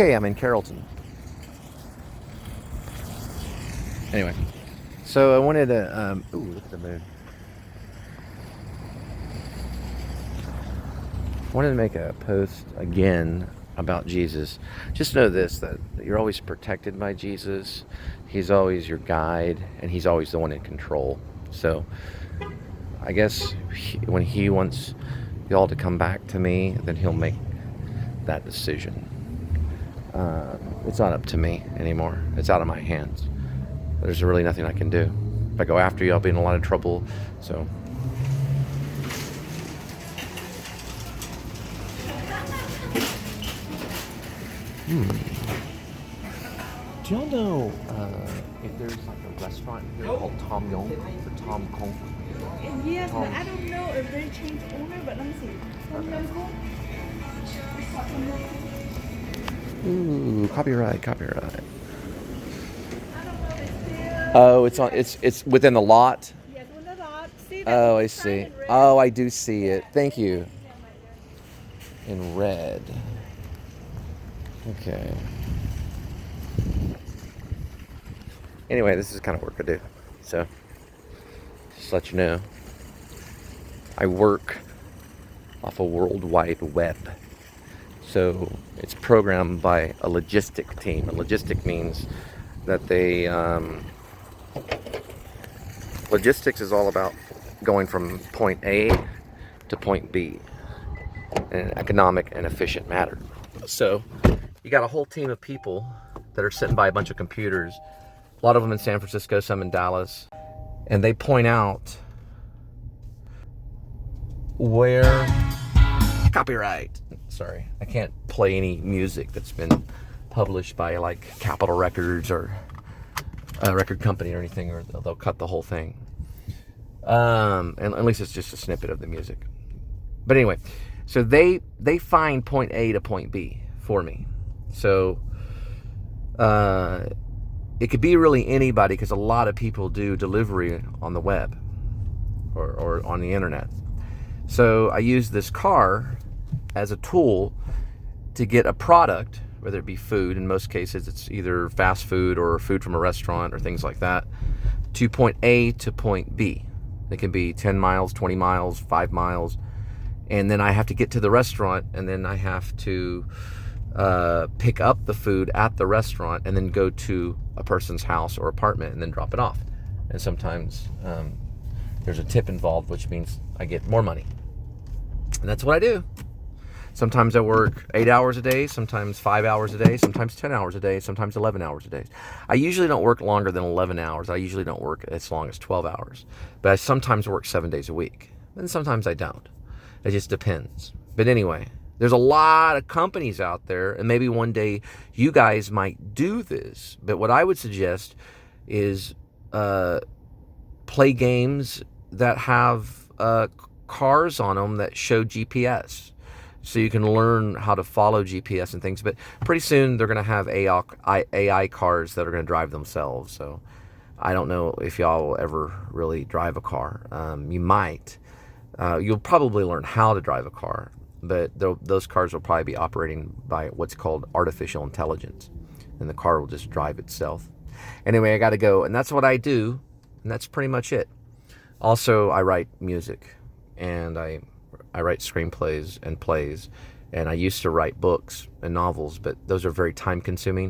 Okay, I'm in Carrollton. Anyway, so I wanted to, ooh, look at the moon. I wanted to make a post again about Jesus. Just know this, that you're always protected by Jesus. He's always your guide, and he's always the one in control. So I guess when he wants y'all to come back to me, then he'll make that decision. It's not up to me anymore. It's out of my hands. There's really nothing I can do. If I go after you, I'll be in a lot of trouble. So do y'all know if there's like a restaurant here called Tom Yong or Tom Kong? Yes, but I don't know if they changed owner, but let me see. Tom Yong Kong? Ooh, copyright. I don't know if it's still. Oh, it's on. It's within the lot. Yes, we're not allowed. See that Oh, I sign see. in red? Oh, I do see it. Thank you. In red. Okay. Anyway, this is kind of work I do. So, just to let you know, I work off a World Wide Web. So, it's programmed by a logistic team. A logistic means that they, logistics is all about going from point A to point B in an economic and efficient manner. So, you got a whole team of people that are sitting by a bunch of computers, a lot of them in San Francisco, some in Dallas, and they point out where copyright. Sorry, I can't play any music that's been published by like Capitol Records or a record company or anything, or they'll cut the whole thing. And at least it's just a snippet of the music. But anyway, so they find point A to point B for me. So it could be really anybody, because a lot of people do delivery on the web or on the internet. So I use this car as a tool to get a product, whether it be food. In most cases, it's either fast food or food from a restaurant or things like that, to point A to point B. It can be 10 miles, 20 miles, 5 miles. And then I have to get to the restaurant, and then I have to pick up the food at the restaurant and then go to a person's house or apartment and then drop it off. And sometimes there's a tip involved, which means I get more money. And that's what I do. Sometimes I work 8 hours a day, sometimes 5 hours a day, sometimes 10 hours a day, sometimes 11 hours a day. I usually don't work longer than 11 hours. I usually don't work as long as 12 hours. But I sometimes work 7 days a week. And sometimes I don't. It just depends. But anyway, there's a lot of companies out there, and maybe one day you guys might do this. But what I would suggest is play games that have cars on them that show GPS. So you can learn how to follow GPS and things. But pretty soon they're going to have AI cars that are going to drive themselves. So I don't know if y'all will ever really drive a car. You might. You'll probably learn how to drive a car. But those cars will probably be operating by what's called artificial intelligence. And the car will just drive itself. Anyway, I got to go. And that's what I do. And that's pretty much it. Also, I write music. And I write screenplays and plays, and I used to write books and novels, but those are very time consuming.